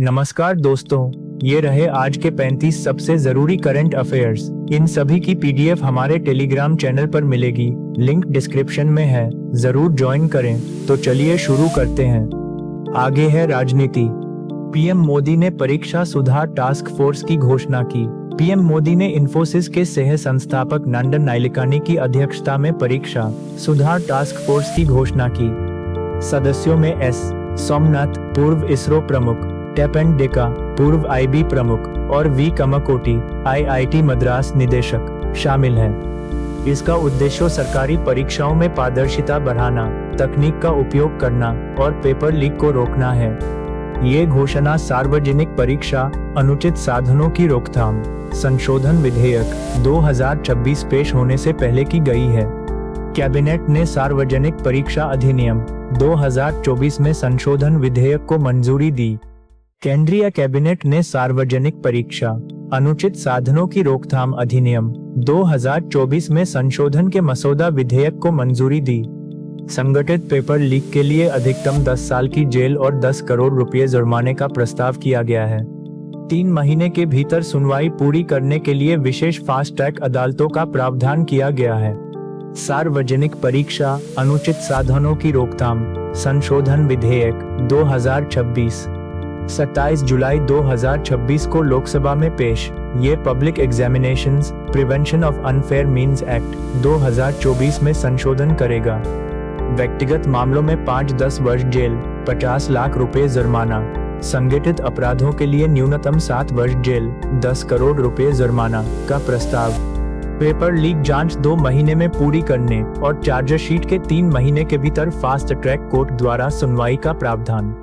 नमस्कार दोस्तों, ये रहे आज के 35 सबसे जरूरी करंट अफेयर्स। इन सभी की पीडीएफ हमारे टेलीग्राम चैनल पर मिलेगी, लिंक डिस्क्रिप्शन में है, जरूर ज्वाइन करें। तो चलिए शुरू करते हैं। आगे है राजनीति। पीएम मोदी ने परीक्षा सुधार टास्क फोर्स की घोषणा की। पीएम मोदी ने इन्फोसिस के सह संस्थापक नंदन नाइलेकानी की अध्यक्षता में परीक्षा सुधार टास्क फोर्स की घोषणा की। सदस्यों में एस सोमनाथ, पूर्व इसरो प्रमुख, टेपन डेका, पूर्व आईबी प्रमुख, और वी कमकोटी, आईआईटी मद्रास निदेशक शामिल हैं। इसका उद्देश्य सरकारी परीक्षाओं में पारदर्शिता बढ़ाना, तकनीक का उपयोग करना और पेपर लीक को रोकना है। ये घोषणा सार्वजनिक परीक्षा अनुचित साधनों की रोकथाम संशोधन विधेयक 2026 पेश होने से पहले की गई है। कैबिनेट ने सार्वजनिक परीक्षा अधिनियम 2024 में संशोधन विधेयक को मंजूरी दी। केंद्रीय कैबिनेट ने सार्वजनिक परीक्षा अनुचित साधनों की रोकथाम अधिनियम 2024 में संशोधन के मसौदा विधेयक को मंजूरी दी। संगठित पेपर लीक के लिए अधिकतम 10 साल की जेल और 10 करोड़ रुपए जुर्माने का प्रस्ताव किया गया है। 3 महीने के भीतर सुनवाई पूरी करने के लिए विशेष फास्ट ट्रैक अदालतों का प्रावधान किया गया है। सार्वजनिक परीक्षा अनुचित साधनों की रोकथाम संशोधन विधेयक 2026 27 जुलाई 2026 को लोकसभा में पेश। ये public examinations prevention of unfair means act 2024 में संशोधन करेगा। व्यक्तिगत मामलों में 5-10 वर्ष जेल, 50 लाख रुपए जुर्माना। संगठित अपराधों के लिए न्यूनतम 7 वर्ष जेल, 10 करोड़ रुपए जुर्माना का प्रस्ताव। पेपर लीक जांच 2 महीने में पूरी करने और चार्जशीट के 3 महीने के भीतर फास्ट ट्रैक कोर्ट द्वारा सुनवाई का प्रावधान।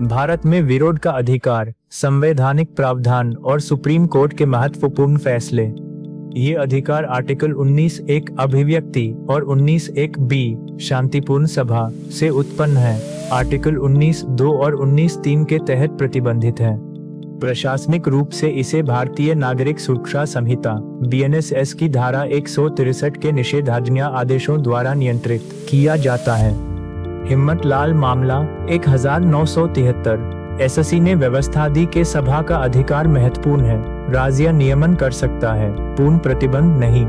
भारत में विरोध का अधिकार, संवैधानिक प्रावधान और सुप्रीम कोर्ट के महत्वपूर्ण फैसले। ये अधिकार आर्टिकल 19(1) अभिव्यक्ति और 19(1)(b) शांतिपूर्ण सभा से उत्पन्न है। आर्टिकल 19(2) और 19(3) के तहत प्रतिबंधित है। प्रशासनिक रूप से इसे भारतीय नागरिक सुरक्षा संहिता (BNSS) की धारा 163 के निषेधाज्ञा आदेशों द्वारा नियंत्रित किया जाता है। हिम्मत लाल मामला 1973। एसएससी ने व्यवस्था दी कि सभा का अधिकार महत्वपूर्ण है, राज्य नियमन कर सकता है, पूर्ण प्रतिबंध नहीं।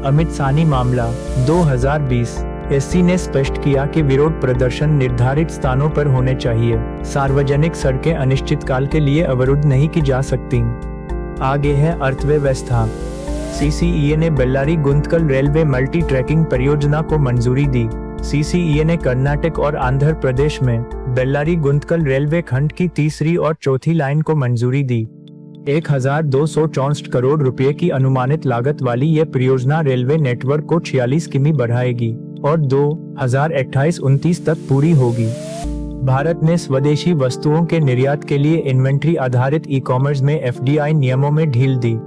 अमित सानी मामला 2020। एससी ने स्पष्ट किया कि विरोध प्रदर्शन निर्धारित स्थानों पर होने चाहिए। सार्वजनिक सड़कें अनिश्चितकाल के लिए अवरुद्ध नहीं की जा सकती। आगे है अर्थव्यवस्था। सीसीईए ने Bellary Guntakal railway multi tracking परियोजना को मंजूरी दी। सीसीईए ने कर्नाटक और आंध्र प्रदेश में बेल्लारी गुंतकल रेलवे खंड की तीसरी और चौथी लाइन को मंजूरी दी। 1264 करोड़ रुपए की अनुमानित लागत वाली यह परियोजना रेलवे नेटवर्क को 46 किमी बढ़ाएगी और 2028-29 तक पूरी होगी। भारत ने स्वदेशी वस्तुओं के निर्यात के लिए इन्वेंट्री आधारित ई-कॉमर्स में एफडीआई नियमों में ढील दी।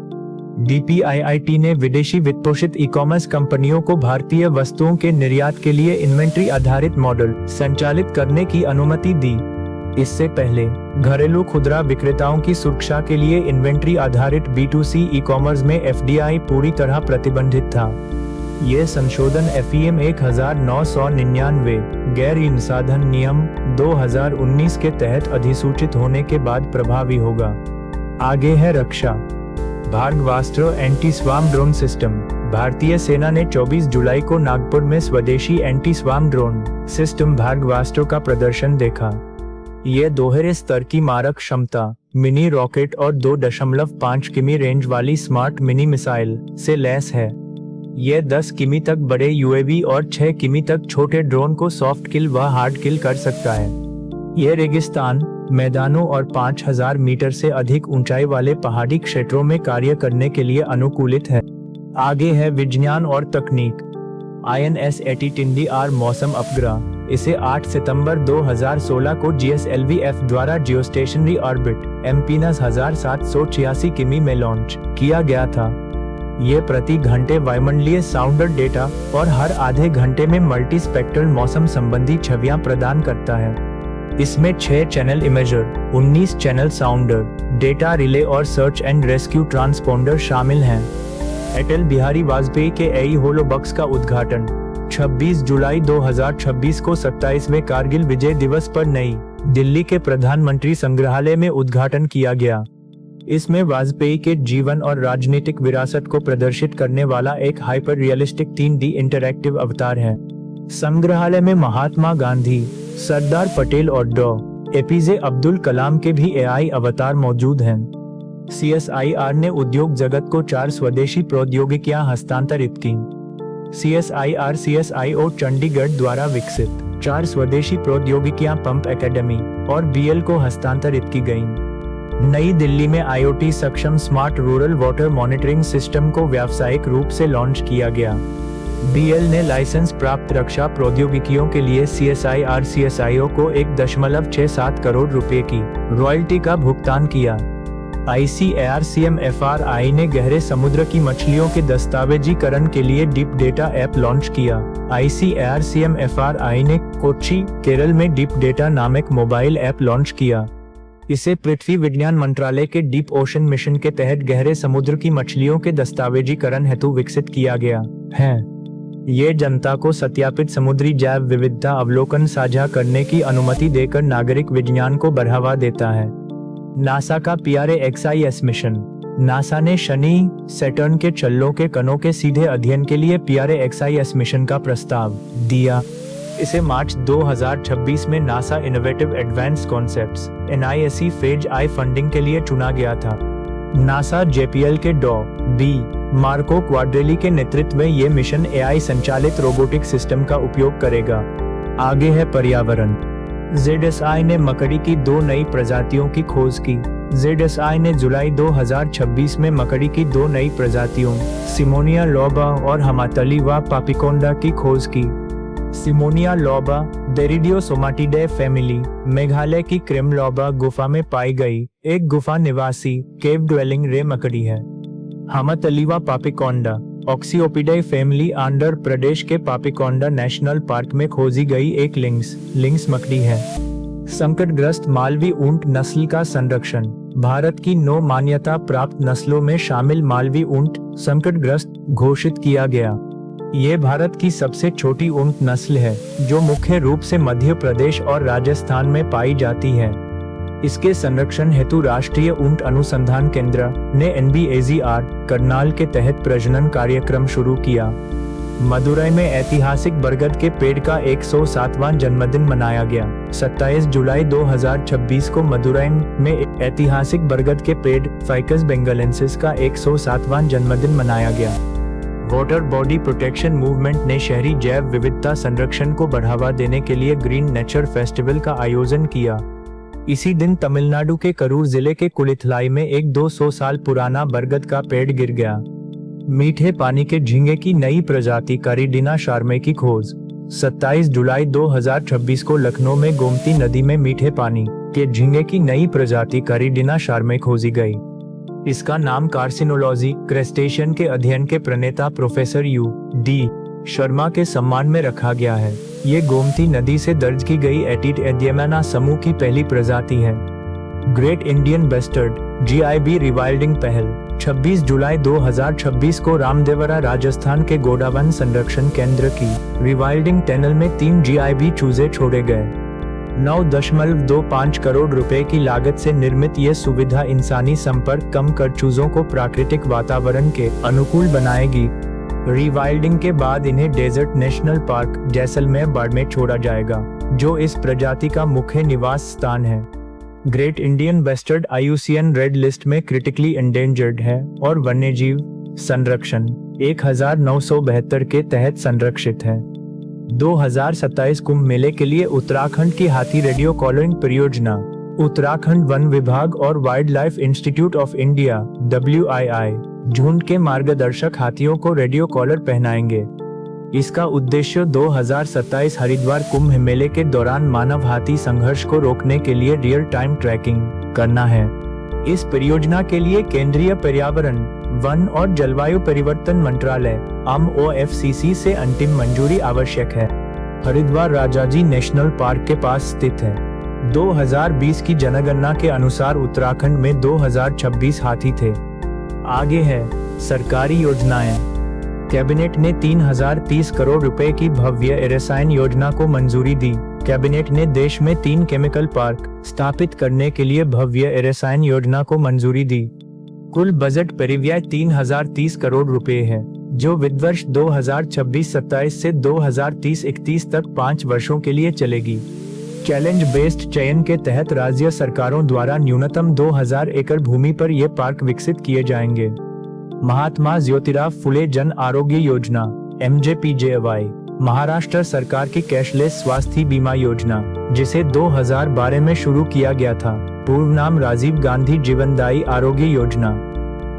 डीपीआईआईटी ने विदेशी वित्तपोषित ई-कॉमर्स कंपनियों को भारतीय वस्तुओं के निर्यात के लिए इन्वेंट्री आधारित मॉडल संचालित करने की अनुमति दी। इससे पहले घरेलू खुदरा विक्रेताओं की सुरक्षा के लिए इन्वेंट्री आधारित B2C ई-कॉमर्स में एफडीआई पूरी तरह प्रतिबंधित था। ये संशोधन FEM 1999 गैर इंसाधन नियम 2019 के तहत अधिसूचित होने के बाद प्रभावी होगा। आगे है रक्षा। Bhargavastra anti swarm drone system. भारतीय सेना ने 24 जुलाई को नागपुर में स्वदेशी anti swarm drone system Bhargavastra का प्रदर्शन देखा। ये दोहरे स्तर की मारक क्षमता, मिनी रॉकेट और 2.5 किमी रेंज वाली स्मार्ट मिनी मिसाइल से लैस है। ये 10 किमी तक बड़े यूएवी और 6 किमी तक छोटे ड्रोन को सॉफ्ट किल व हार्ड किल कर सकता है। ये रेगिस्तान, मैदानों और 5000 मीटर से अधिक ऊंचाई वाले पहाड़ी क्षेत्रों में कार्य करने के लिए अनुकूलित है। आगे है विज्ञान और तकनीक। INS ATTINDR मौसम उपग्रह। इसे 8 सितंबर 2016 को GSLV-F द्वारा जियोस्टेशनरी ऑर्बिट एमपीनस 1786 किमी में लॉन्च किया गया था। ये प्रति घंटे वायुमंडलीय साउंडर डेटा और हर आधे घंटे में मल्टी स्पेक्ट्रल मौसम संबंधी छवियां प्रदान करता है। इसमें 6 channel imager, 19 channel साउंडर, data relay और सर्च एंड रेस्क्यू ट्रांसपोंडर शामिल हैं। अटल बिहारी वाजपेयी के एई होलोबक्स का उद्घाटन 26 जुलाई 2026 को 27वें कारगिल विजय दिवस पर नई दिल्ली के प्रधानमंत्री संग्रहालय में उद्घाटन किया गया। इसमें वाजपेयी के जीवन और राजनीतिक विरासत को प्रदर्शित करने वाला एक हाइपर रियलिस्टिक 3D इंटरैक्टिव अवतार है। संग्रहालय में महात्मा गांधी, सरदार पटेल और डॉ.ए.पी.जे. अब्दुल कलाम के भी AI अवतार मौजूद हैं। CSIR ने उद्योग जगत को 4 स्वदेशी प्रौद्योगिकियां हस्तांतरित की। CSIR CSIO चंडीगढ़ द्वारा विकसित 4 स्वदेशी प्रौद्योगिकियां पंप एकेडमी और BL को हस्तांतरित की गईं। नई दिल्ली में IoT सक्षम smart rural water monitoring system को व्यावसायिक रूप से लॉन्च किया गया। BL ने लाइसेंस प्राप्त रक्षा प्रौद्योगिकियों के लिए CSIR CSIO को 1.67 करोड़ रुपए की रॉयल्टी का भुगतान किया। ICAR CMFRI ने गहरे समुद्र की मछलियों के दस्तावेजीकरण के लिए डीप डेटा ऐप लॉन्च किया। ICAR CMFRI ने कोच्चि, केरल में डीप डेटा नामक मोबाइल ऐप लॉन्च किया। इसे पृथ्वी विज्ञान मंत्रालय के डीप ओशन मिशन के तहत गहरे समुद्र की मछलियों के दस्तावेजीकरण हेतु विकसित किया गया है। ये जनता को सत्यापित समुद्री जैव विविधता अवलोकन साझा करने की अनुमति देकर नागरिक विज्ञान को बढ़ावा देता है। नासा का PRA-XIS मिशन। नासा ने शनि, सैटर्न के चल्लों के कणों के सीधे अध्ययन के लिए PRA-XIS मिशन का प्रस्ताव दिया। इसे मार्च 2026 में NASA innovative advance concepts NIAC phase I funding के लिए चुना गया था। नासा JPL के डॉ.B. मार्को क्वाड्रेली के नेतृत्व में ये मिशन AI संचालित रोबोटिक सिस्टम का उपयोग करेगा। आगे है पर्यावरण। ZSI ने मकड़ी की 2 नई प्रजातियों की खोज की। ZSI ने जुलाई 2026 में मकड़ी की 2 नई प्रजातियों सिमोनिया लोबा और हमातलीवा पापिकोंडा की खोज की। सिमोनिया लोबा डेरिडियोसोमाटिडाe फैमिली मेघालय की क्रिमलोबा गुफा में पाई गई एक गुफा निवासी केव ड्वेलिंग रे मकड़ी है। हमातलीवा पापिकोंडा ऑक्सियोपिडाe फैमिली आंध्र प्रदेश के पापिकोंडा नेशनल पार्क में खोजी गई एक लिंक्स मकड़ी है। संकटग्रस्त मालवी ऊंट नस्ल का संरक्षण। भारत की 9 मान्यता प्राप्त नस्लों में शामिल मालवी ऊंट संकटग्रस्त घोषित किया गया। ये भारत की सबसे छोटी ऊंट नस्ल है जो मुख्य रूप से मध्य प्रदेश और राजस्थान में पाई जाती है। इसके संरक्षण हेतु राष्ट्रीय ऊंट अनुसंधान केंद्र ने NBAGR करनाल के तहत प्रजनन कार्यक्रम शुरू किया। मदुरई में ऐतिहासिक बरगद के पेड़ का 107वां जन्मदिन मनाया गया। 27 जुलाई 2026 को मदुरई में ऐतिहासिक बरगद के पेड़ फाइकस बेंगलेंसिस का 107वां जन्मदिन मनाया गया। वाटर बॉडी प्रोटेक्शन मूवमेंट ने शहरी जैव विविधता संरक्षण को बढ़ावा देने के लिए ग्रीन नेचर फेस्टिवल का आयोजन किया। इसी दिन तमिलनाडु के करूर जिले के कुलिथलाई में एक 200 साल पुराना बरगद का पेड़ गिर गया। मीठे पानी के झींगे की नई प्रजाति कारिडिना शार्मे की खोज। 27 जुलाई 2026 को लखनऊ में गोमती नदी में मीठे पानी के झींगे की नई प्रजाति कारिडिना शार्मे खोजी गई। इसका नाम कार्सिनोलॉजी क्रेस्टेशियन के अध्ययन के प्रणेता प्रोफेसर U.D. शर्मा के सम्मान में रखा गया है। ये गोमती नदी से दर्ज की गई एटिड समूह की पहली प्रजाति है। ग्रेट इंडियन बस्टर्ड GIB रिवाइल्डिंग पहल। 26 जुलाई 2026 को रामदेवरा राजस्थान के गोडावन संरक्षण केंद्र की रिवाइल्डिंग टनल में 3 GIB चूजे छोड़े गए। 9.25 करोड़ रुपए की लागत से निर्मित ये सुविधा इंसानी संपर्क कम कर चूजों को प्राकृतिक वातावरण के अनुकूल बनाएगी। रिवाइल्डिंग के बाद इन्हें डेजर्ट नेशनल पार्क जैसलमेर में छोड़ा जाएगा, जो इस प्रजाति का मुख्य निवास स्थान है। Great Indian bustard IUCN red list में क्रिटिकली एंडेंजर्ड है और वन्यजीव संरक्षण 1972 के तहत संरक्षित है। 2027 कुंभ मेले के लिए उत्तराखंड की हाथी रेडियो कॉलरिंग परियोजना। उत्तराखंड वन विभाग और wild life institute of India WII झुंड के मार्गदर्शक हाथियों को रेडियो कॉलर पहनाएंगे। इसका उद्देश्य 2027 हरिद्वार कुंभ मेले के दौरान मानव हाथी संघर्ष को रोकने के लिए रियल टाइम ट्रैकिंग करना है। इस परियोजना के लिए केंद्रीय पर्यावरण, वन और जलवायु परिवर्तन मंत्रालय OFCC से अंतिम मंजूरी आवश्यक है। हरिद्वार राजाजी नेशनल पार्क के पास स्थित है। 2020 की जनगणना के अनुसार उत्तराखंड में 2026 हाथी थे। आगे है सरकारी योजनाएं। कैबिनेट ने 3030 करोड़ रुपए की भव्य रसायन योजना को मंजूरी दी। कैबिनेट ने देश में 3 केमिकल पार्क स्थापित करने के लिए भव्य रसायन योजना को मंजूरी दी। कुल बजट परिव्यय 3030 करोड़ रुपए है, जो वित्त वर्ष 2026-27 से 2030-31 तक 5 वर्षों के लिए चलेगी। चैलेंज बेस्ड चयन के तहत राज्य सरकारों द्वारा न्यूनतम 2000 एकड़ भूमि पर ये पार्क विकसित किए जाएंगे। महात्मा ज्योतिराव फुले जन आरोग्य योजना MJPJY महाराष्ट्र सरकार की कैशलेस स्वास्थ्य बीमा योजना, जिसे 2012 में शुरू किया गया था, पूर्व नाम राजीव गांधी जीवनदायी आरोग्य योजना।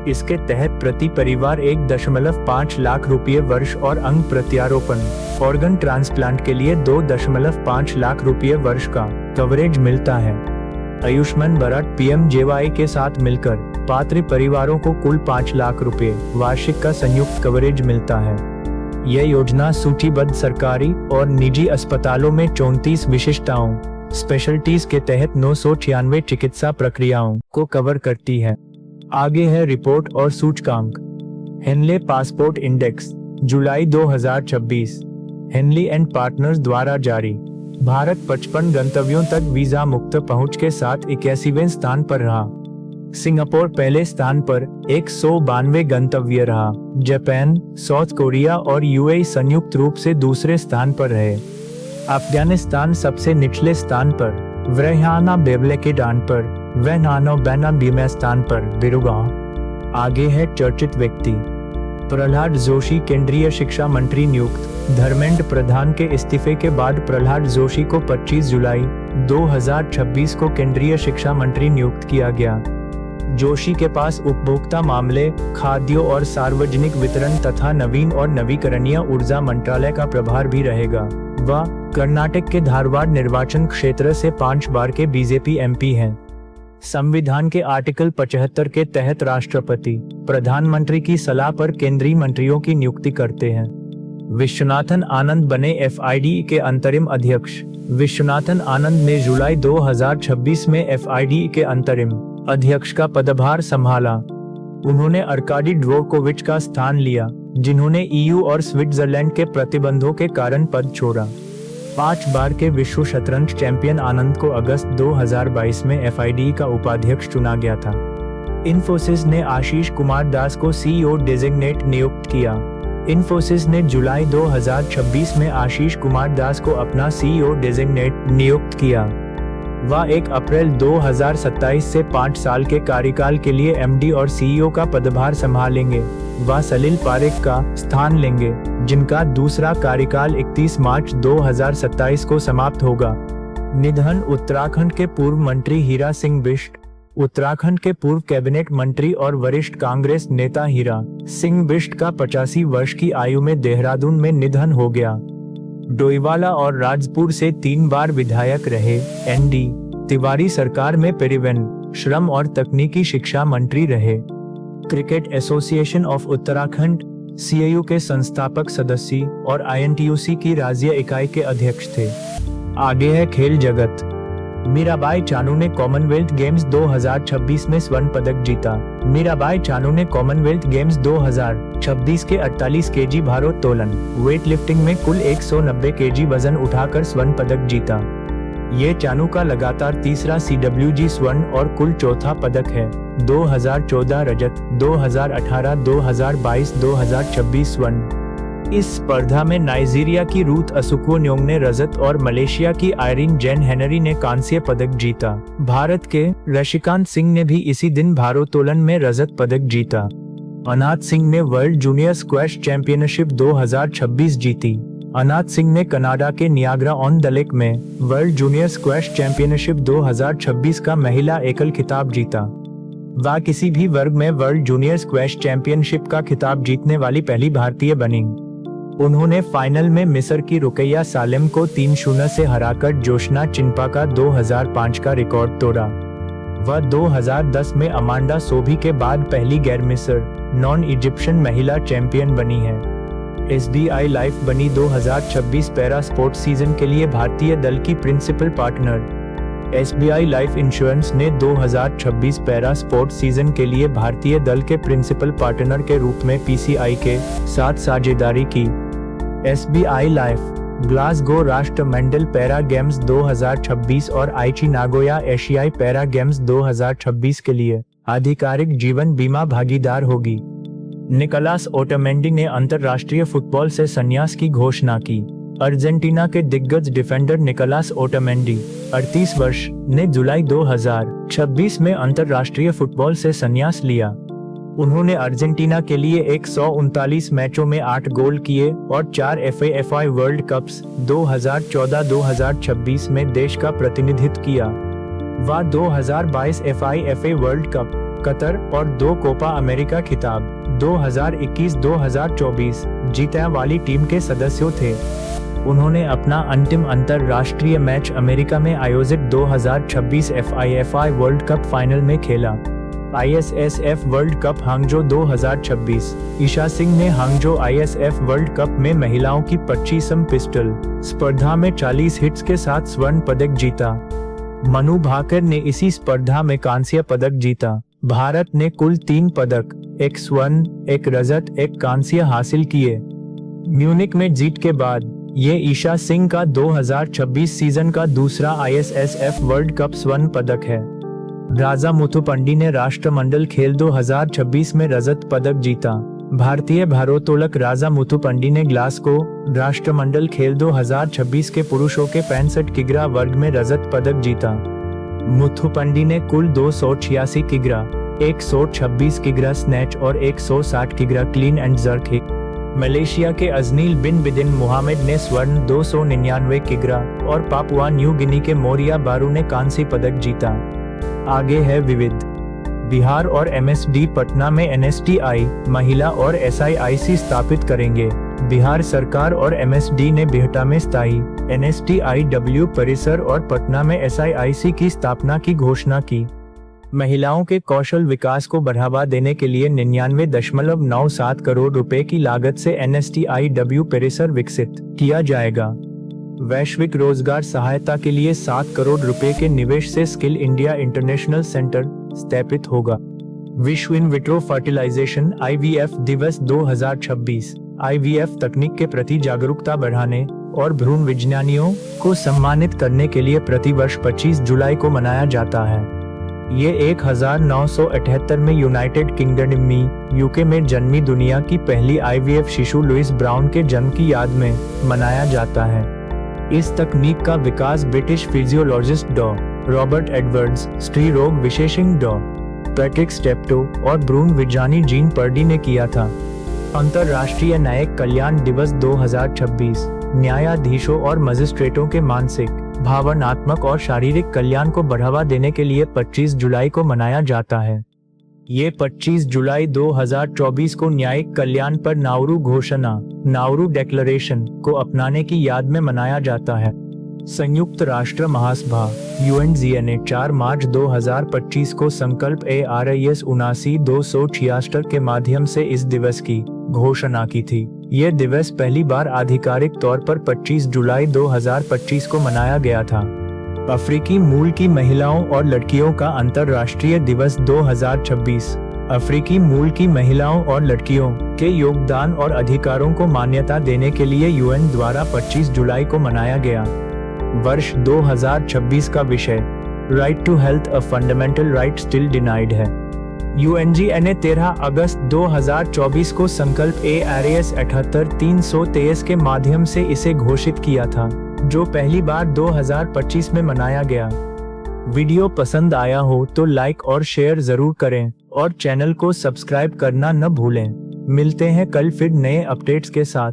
इसके तहत प्रति परिवार 1.5 लाख रुपए वर्ष और अंग प्रत्यारोपण ऑर्गन ट्रांसप्लांट के लिए 2.5 लाख रुपए वर्ष का कवरेज मिलता है। आयुष्मान भारत PMJY के साथ मिलकर पात्र परिवारों को कुल 5 लाख रुपए वार्षिक का संयुक्त कवरेज मिलता है। यह योजना सूचीबद्ध सरकारी और निजी अस्पतालों में 34 विशिष्टताओं स्पेशलिटीज के तहत 996 चिकित्सा प्रक्रियाओं को कवर करती है। आगे है रिपोर्ट और सूचकांक। हेनले पासपोर्ट इंडेक्स जुलाई 2026 हेनली एंड पार्टनर्स द्वारा जारी। भारत 55 गंतव्यों तक वीजा मुक्त पहुंच के साथ 81वें स्थान पर रहा। सिंगापुर पहले स्थान पर 192 गंतव्य रहा। जापान, साउथ कोरिया और UAE संयुक्त रूप से दूसरे स्थान पर रहे। अफगानिस्तान सबसे निचले स्थान पर, व्रहाना बेबलेकिडान पर, वैनानो बैना बीमा स्थान पर बिरुगांव। आगे है चर्चित व्यक्ति। प्रहलाद जोशी केंद्रीय शिक्षा मंत्री नियुक्त। धर्मेंद्र प्रधान के इस्तीफे के बाद प्रहलाद जोशी को 25 जुलाई 2026 को केंद्रीय शिक्षा मंत्री नियुक्त किया गया। जोशी के पास उपभोक्ता मामले, खाद्य और सार्वजनिक वितरण तथा नवीन और नवीकरणीय ऊर्जा मंत्रालय का प्रभार भी रहेगा। वह कर्नाटक के धारवाड़ निर्वाचन क्षेत्र से 5 बार के बीजेपी MP हैं। संविधान के आर्टिकल 75 के तहत राष्ट्रपति प्रधानमंत्री की सलाह पर केंद्रीय मंत्रियों की नियुक्ति करते हैं। विश्वनाथन आनंद बने FID के अंतरिम अध्यक्ष। विश्वनाथन आनंद ने जुलाई 2026 में FID के अंतरिम अध्यक्ष का पदभार संभाला। उन्होंने अर्काडी ड्वोरकोविच का स्थान लिया, जिन्होंने EU और स्विट्जरलैंड के प्रतिबंधों के कारण पद छोड़ा। 5 बार के विश्व शतरंज चैंपियन आनंद को अगस्त 2022 में FID का उपाध्यक्ष चुना गया था। इन्फोसिस ने आशीष कुमार दास को CEO डेजिग्नेट नियुक्त किया। इन्फोसिस ने जुलाई 2026 में आशीष कुमार दास को अपना CEO डेजिग्नेट नियुक्त किया। वह 1 अप्रैल 2027 से 5 साल के कार्यकाल के लिए MD और CEO का पदभार संभालेंगे। वह सलिल पारेख का स्थान लेंगे, जिनका दूसरा कार्यकाल 31 मार्च 2027 को समाप्त होगा। निधन उत्तराखंड के पूर्व मंत्री हीरा सिंह बिष्ट। उत्तराखंड के पूर्व कैबिनेट मंत्री और वरिष्ठ कांग्रेस नेता हीरा सिंह बिष्ट का 85 वर्ष की आयु में देहरादून में निधन हो गया। डोईवाला और राजपुर से 3 बार विधायक रहे। ND तिवारी सरकार में परिवहन, श्रम और तकनीकी शिक्षा मंत्री रहे। Cricket association of Uttarakhand CAU के संस्थापक सदस्य और INTUC की राज्य इकाई के अध्यक्ष थे। आगे है खेल जगत। मीराबाई चानू ने कॉमनवेल्थ गेम्स 2026 में स्वर्ण पदक जीता। मीराबाई चानू ने कॉमनवेल्थ गेम्स 2026 के 48 kg भारोत्तोलन वेट लिफ्टिंग में कुल 190 kg वजन उठाकर स्वर्ण पदक जीता। ये चानू का लगातार तीसरा CWG स्वर्ण और कुल चौथा पदक है। 2014 रजत, 2018, 2022, 2026 स्वर्ण। इस स्पर्धा में नाइजीरिया की रूथ असुकुओन्योंग ने रजत और मलेशिया की आयरिन जेन हेनरी ने कांस्य पदक जीता। भारत के ऋषिकांत सिंह ने भी इसी दिन भारोत्तोलन में रजत पदक जीता। अनाथ सिंह ने वर्ल्ड जूनियर स्क्वैश चैंपियनशिप 2026 जीती। अनाथ सिंह ने कनाडा के नियाग्रा ऑन द लेक में वर्ल्ड जूनियर स्क्वैश चैंपियनशिप 2026 का महिला एकल खिताब जीता। वह किसी भी वर्ग में वर्ल्ड जूनियर स्क्वैश चैंपियनशिप का खिताब जीतने वाली पहली भारतीय बनी। उन्होंने फाइनल में मिस्र की रुकैया सालेम को 3-0 से हराकर जोशना चिनपा का 2005 का रिकॉर्ड तोड़ा। वह 2010 में अमांडा सोभी के बाद पहली गैर मिस्र नॉन इजिप्शियन महिला चैंपियन बनी है। SBI लाइफ बनी 2026 पैरा स्पोर्ट सीजन के लिए भारतीय दल की principal partner. SBI life insurance ने 2026 पैरा स्पोर्ट सीजन के लिए भारतीय दल के प्रिंसिपल पार्टनर के रूप में PCI के साथ साझेदारी की। SBI लाइफ ग्लासगो राष्ट्रमंडल पैरा गेम्स 2026 और आइची नागोया एशियाई पैरा गेम्स 2026 के लिए आधिकारिक जीवन बीमा भागीदार होगी। निकोलास ओटामेंडी ने अंतर्राष्ट्रीय फुटबॉल से संन्यास की घोषणा की। अर्जेंटीना के दिग्गज डिफेंडर निकोलास ओटामेंडी 38 वर्ष ने जुलाई 2026 में अंतर्राष्ट्रीय फुटबॉल से संन्यास लिया। उन्होंने अर्जेंटीना के लिए 139 मैचों में 8 गोल किए और 4 FA वर्ल्ड कप्स 2014-2026 में देश का प्रतिनिधित्व किया। वह 2022 FA वर्ल्ड कप कतर और 2 कोपा अमेरिका खिताब 2021-2024 जीतने वाली टीम के सदस्यों थे। उन्होंने अपना अंतिम अंतर्राष्ट्रीय मैच अमेरिका में आयोजित 2026 FA वर्ल्ड कप फाइनल में खेला। ISSF world cup Hangzhou 2026। Esha Singh ने हांगजो ISF वर्ल्ड कप में महिलाओं की 25वीं पिस्टल स्पर्धा में 40 हिट्स के साथ स्वर्ण पदक जीता। मनु भाकर ने इसी स्पर्धा में कांस्य पदक जीता। भारत ने कुल 3 पदक, 1 स्वर्ण, 1 रजत, 1 कांस्य हासिल किए। म्यूनिक में जीत के बाद ये ईशा सिंह का 2026 सीजन का दूसरा ISSF वर्ल्ड कप स्वर्ण पदक है। राजा मुथुपंडी ने राष्ट्रमंडल खेल 2026 में रजत पदक जीता। भारतीय भारोत्तोलक राजा मुथुपंडी ने ग्लासगो राष्ट्रमंडल खेल 2026 के पुरुषों के 65 किग्रा वर्ग में रजत पदक जीता। मुथुपंडी ने कुल 286 किग्रा, 126 किग्रा स्नैच और 160 किग्रा clean and jerk kick. Malaysia के अजनील बिन बिदिन मुहम्मद ने स्वर्ण 299 किग्रा और पापुआ न्यू गिनी के मोरिया बारू ने कांस्य पदक जीता। आगे है विविध। बिहार और MSD पटना में NSTI महिला और SIIC स्थापित करेंगे। बिहार सरकार और MSD ने बिहटा में स्थायी NSTIW परिसर और पटना में SIIC की स्थापना की घोषणा की। महिलाओं के कौशल विकास को बढ़ावा देने के लिए 99.97 करोड़ रुपए की लागत से NSTIW परिसर विकसित किया जाएगा। वैश्विक रोजगार सहायता के लिए 7 करोड़ रुपए के निवेश से स्किल इंडिया इंटरनेशनल सेंटर स्थापित होगा। विश्व इन विट्रो फर्टिलाइजेशन IVF दिवस 2026 IVF तकनीक के प्रति जागरूकता बढ़ाने और भ्रूण विज्ञानियों को सम्मानित करने के लिए प्रतिवर्ष 25 जुलाई को मनाया जाता है। ये 1978 में यूनाइटेड किंगडम में UK में जन्मी दुनिया की पहली IVF शिशु लुइस ब्राउन के जन्म की याद में मनाया जाता है। इस तकनीक का विकास ब्रिटिश फिजियोलॉजिस्ट डॉ. रॉबर्ट एडवर्ड्स, स्त्री रोग विशेषज्ञ डॉ. पैट्रिक स्टेप्टो और भ्रूण विज्ञानी जीन पर्डी ने किया था। अंतर्राष्ट्रीय न्यायिक कल्याण दिवस 2026 न्यायाधीशों और मजिस्ट्रेटों के मानसिक, भावनात्मक और शारीरिक कल्याण को बढ़ावा देने के लिए 25 जुलाई को मनाया जाता है। ये 25 जुलाई 2024 को न्यायिक कल्याण पर नाउरू घोषणा, नाउरू डिक्लेरेशन को अपनाने की याद में मनाया जाता है। संयुक्त राष्ट्र महासभा UNGA ने 4 मार्च 2025 को संकल्प ARIS 79266 के माध्यम से इस दिवस की घोषणा की थी। ये दिवस पहली बार आधिकारिक तौर पर 25 जुलाई 2025 को मनाया गया था। अफ्रीकी मूल की महिलाओं और लड़कियों का अंतर्राष्ट्रीय दिवस 2026 अफ्रीकी मूल की महिलाओं और लड़कियों के योगदान और अधिकारों को मान्यता देने के लिए UN द्वारा 25 जुलाई को मनाया गया। वर्ष 2026 का विषय right to health, a fundamental right still denied है। UNGA ने 13 अगस्त 2024 को संकल्प ARIS 78323 के माध्यम से इसे घोषित किया था, जो पहली बार 2025 में मनाया गया। वीडियो पसंद आया हो तो लाइक और शेयर जरूर करें और चैनल को सब्सक्राइब करना न भूलें। मिलते हैं कल फिर नए अपडेट्स के साथ।